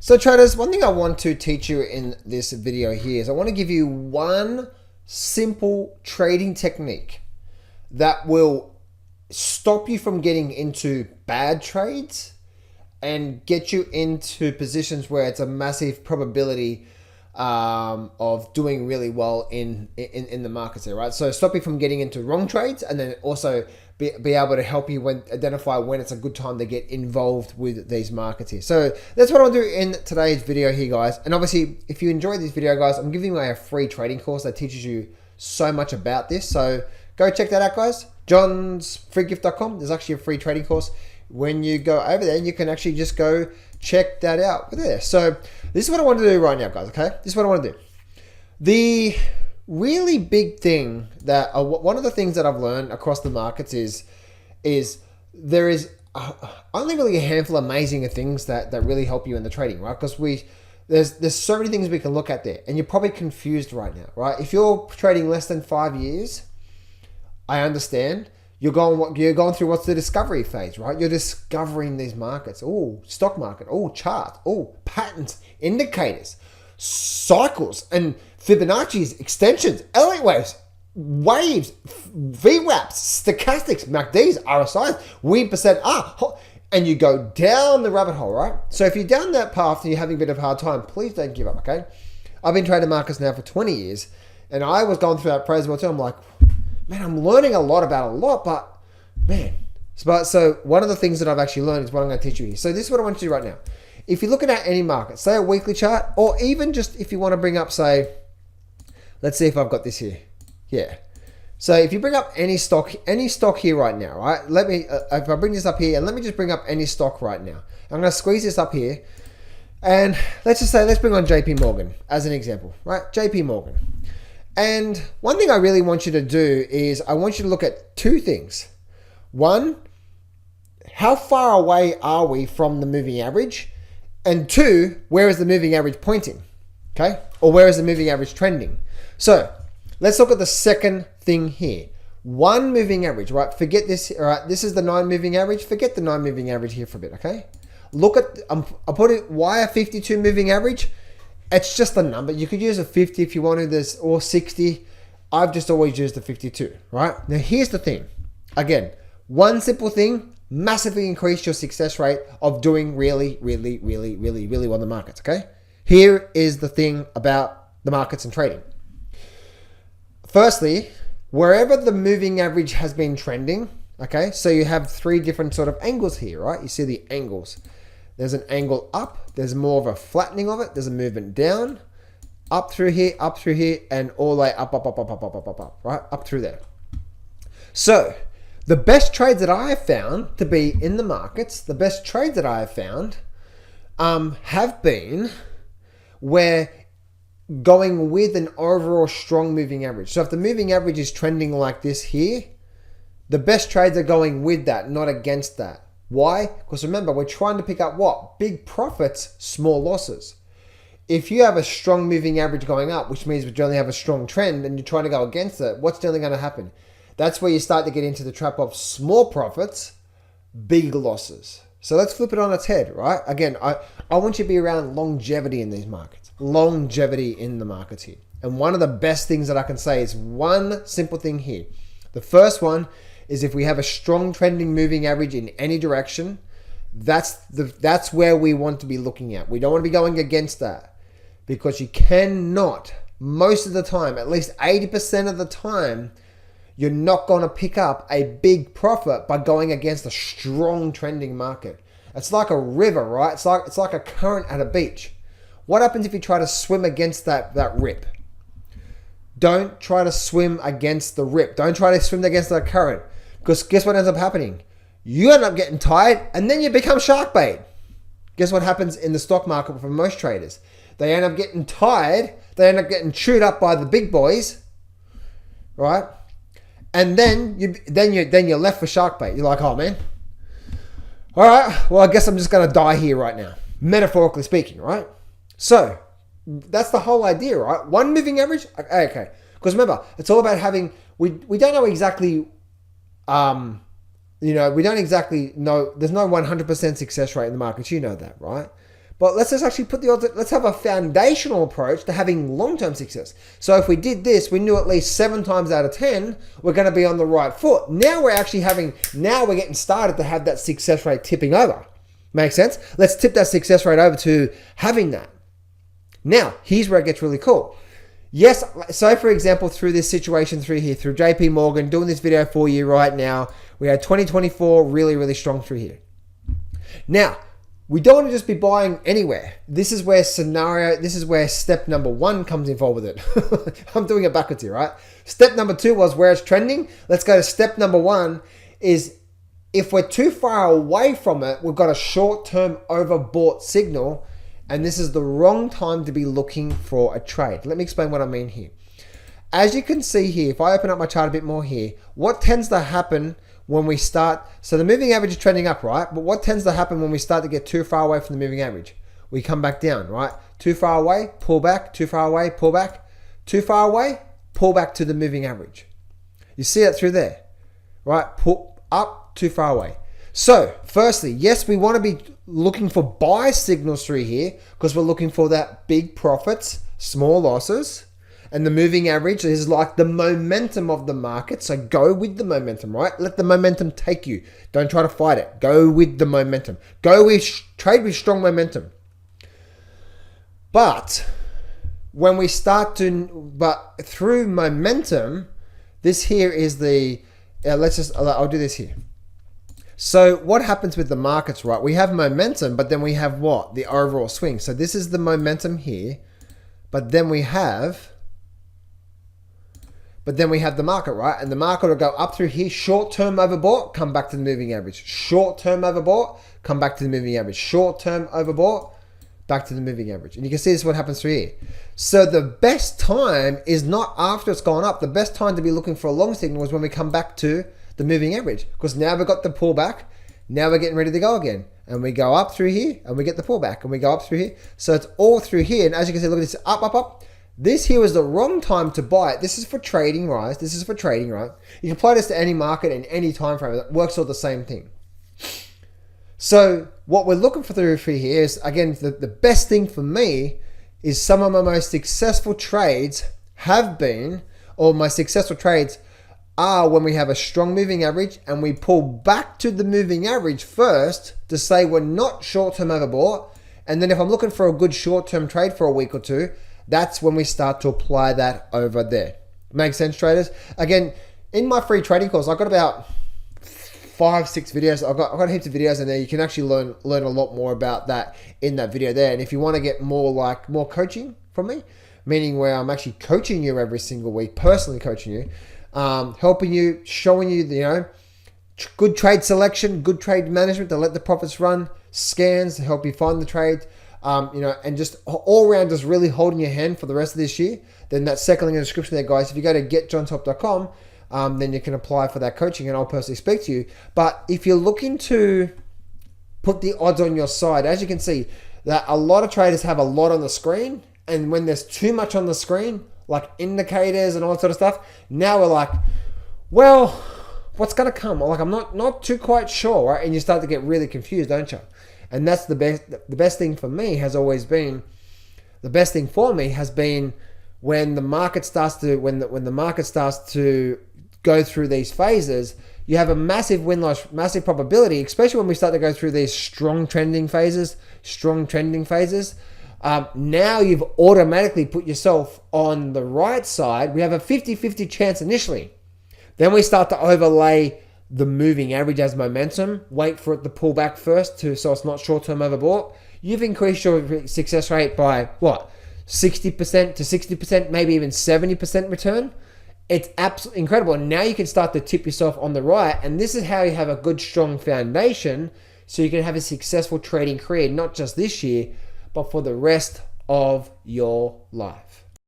So traders, one thing I want to teach you in this video here is I want to give you one simple trading technique that will stop you from getting into bad trades and get you into positions where it's a massive probability of doing really well in the markets there, right? So stop you from getting into wrong trades, and then also be able to help you identify when it's a good time to get involved with these markets here. So that's what I'll do in today's video here, guys. And obviously, if you enjoyed this video, guys, I'm giving away a free trading course that teaches you so much about this. So go check that out, guys. johnsfreegift.com. There's actually a free trading course. When you go over there, you can actually just go check that out there. So this is what I want to do right now, guys, okay? This is what I want to do. The really big thing that, one of the things that I've learned across the markets is there is only really a handful of amazing things that really help you in the trading, right? Because there's so many things we can look at there, and you're probably confused right now, right? If you're trading less than 5 years, I understand. You're going through what's the discovery phase, right? You're discovering these markets. Oh, stock market. Oh, chart. Oh, patterns, indicators, cycles, and Fibonacci's, extensions, Elliott waves, VWAPs, stochastics, MACDs, RSIs, win percent R, and you go down the rabbit hole, right? So if you're down that path and you're having a bit of a hard time, please don't give up, okay? I've been trading markets now for 20 years, and I was going through that phase as well too. I'm like, man, I'm learning a lot about a lot, but man. So one of the things that I've actually learned is what I'm going to teach you here. So this is what I want you to do right now. If you're looking at any market, say a weekly chart, or even just if you want to bring up, say, let's see if I've got this here. Yeah. So if you bring up any stock here right now, right? Let me, if I bring this up here, and let me just bring up any stock right now. I'm going to squeeze this up here. And let's bring on JP Morgan as an example, right? JP Morgan. And one thing I really want you to do is I want you to look at two things. One, how far away are we from the moving average? And two, where is the moving average pointing? Okay? Or where is the moving average trending? So let's look at the second thing here. One moving average, right? Forget this, all right? This is the 9 moving average. Forget the 9 moving average here for a bit, okay? Look at, I put it, why a 52 moving average? It's just a number. You could use a 50 if you wanted this, or 60. I've just always used the 52, right? Now here's the thing. Again, one simple thing, massively increase your success rate of doing really, really, really, really, really well in the markets, okay? Here is the thing about the markets and trading. Firstly, wherever the moving average has been trending, okay? So you have 3 different sort of angles here, right? You see the angles. There's an angle up, there's more of a flattening of it, there's a movement down, up through here, and all the way up, right? Up through there. So, the best trades that I have found to be in the markets, the best trades that I have found have been where going with an overall strong moving average. So if the moving average is trending like this here, the best trades are going with that, not against that. Why? Because remember, we're trying to pick up what? Big profits, small losses. If you have a strong moving average going up, which means we generally have a strong trend, and you're trying to go against it, what's generally going to happen? That's where you start to get into the trap of small profits, big losses. So let's flip it on its head, right? Again, I want you to be around longevity in these markets. Longevity in the markets here. And one of the best things that I can say is one simple thing here. The first one is if we have a strong trending moving average in any direction, that's where we want to be looking at. We don't want to be going against that, because you cannot, most of the time, at least 80% of the time, you're not going to pick up a big profit by going against a strong trending market. It's like a river, right? It's like a current at a beach. What happens if you try to swim against that rip? Don't try to swim against the rip. Don't try to swim against the current. Because guess what ends up happening? You end up getting tired, and then you become shark bait. Guess what happens in the stock market for most traders? They end up getting tired. They end up getting chewed up by the big boys, right? And then you're left for shark bait. You're like, oh man, all right, well I guess I'm just gonna die here right now, metaphorically speaking, right? So that's the whole idea, right? One moving average, okay. Because remember, it's all about having. We don't know exactly. We don't exactly know. There's no 100% success rate in the markets. You know that, right? But let's just actually put the odds, let's have a foundational approach to having long-term success. So if we did this, we knew at least 7 times out of 10, we're going to be on the right foot. Now we're getting started to have that success rate tipping over. Makes sense? Let's tip that success rate over to having that. Now, here's where it gets really cool. Yes, so for example, through this situation through JP Morgan, doing this video for you right now, we had 2024 really, really strong through here. Now, we don't want to just be buying anywhere. This is where step number 1 comes involved with it. I'm doing it backwards here, right? Step number 2 was where it's trending. Let's go to step number 1 is if we're too far away from it, we've got a short-term overbought signal, and this is the wrong time to be looking for a trade. Let me explain what I mean here. As you can see here, if I open up my chart a bit more here, what tends to happen when we start, so the moving average is trending up, right? But what tends to happen when we start to get too far away from the moving average? We come back down, right? Too far away, pull back, too far away, pull back, too far away, pull back to the moving average. You see it through there, right? Pull up, too far away. So firstly, yes, we want to be looking for buy signals through here because we're looking for that big profits, small losses. And the moving average is like the momentum of the market. So go with the momentum, right? Let the momentum take you. Don't try to fight it. Go with the momentum. Trade with strong momentum. But when we start through momentum, this here is I'll do this here. So what happens with the markets, right? We have momentum, but then we have what? The overall swing. So this is the momentum here, but then we have the market, right? And the market will go up through here, short-term overbought, come back to the moving average. Short-term overbought, come back to the moving average. Short-term overbought, back to the moving average. And you can see this is what happens through here. So the best time is not after it's gone up. The best time to be looking for a long signal is when we come back to the moving average, because now we've got the pullback. Now we're getting ready to go again. And we go up through here and we get the pullback and we go up through here. So it's all through here. And as you can see, look at this, up, up, up. This here is the wrong time to buy it. This is for trading, right? This is for trading, right? You can apply this to any market in any time frame. It works all the same thing. So what we're looking for through here is, again, the best thing for me is some of my most successful trades have been, or my successful trades are when we have a strong moving average and we pull back to the moving average first to say we're not short-term overbought. And then if I'm looking for a good short-term trade for a week or two, that's when we start to apply that over there. Makes sense, traders? Again, in my free trading course, I've got about 5-6 videos. I've got heaps of videos in there. You can actually learn a lot more about that in that video there. And if you want to get more coaching from me, meaning where I'm actually coaching you every single week, personally coaching you, helping you, showing you, good trade selection, good trade management to let the profits run, scans to help you find the trade, and just all around just really holding your hand for the rest of this year, then that second link in the description there, guys. If you go to getjohntop.com, then you can apply for that coaching and I'll personally speak to you. But if you're looking to put the odds on your side, as you can see, that a lot of traders have a lot on the screen, and when there's too much on the screen, like indicators and all that sort of stuff, now we're like, well, what's going to come? Like, I'm not too quite sure, right? And you start to get really confused, don't you? And that's the best thing for me has always been, the best thing for me has been when the market starts to, when the market starts to go through these phases, you have a massive win-loss, massive probability, especially when we start to go through these strong trending phases. Now you've automatically put yourself on the right side. We have a 50-50 chance initially. Then we start to overlay the moving average as momentum. Wait for it to pull back first so it's not short-term overbought. You've increased your success rate by what? 60% to 60%, maybe even 70% return. It's absolutely incredible. And now you can start to tip yourself on the right. And this is how you have a good, strong foundation so you can have a successful trading career, not just this year, but for the rest of your life.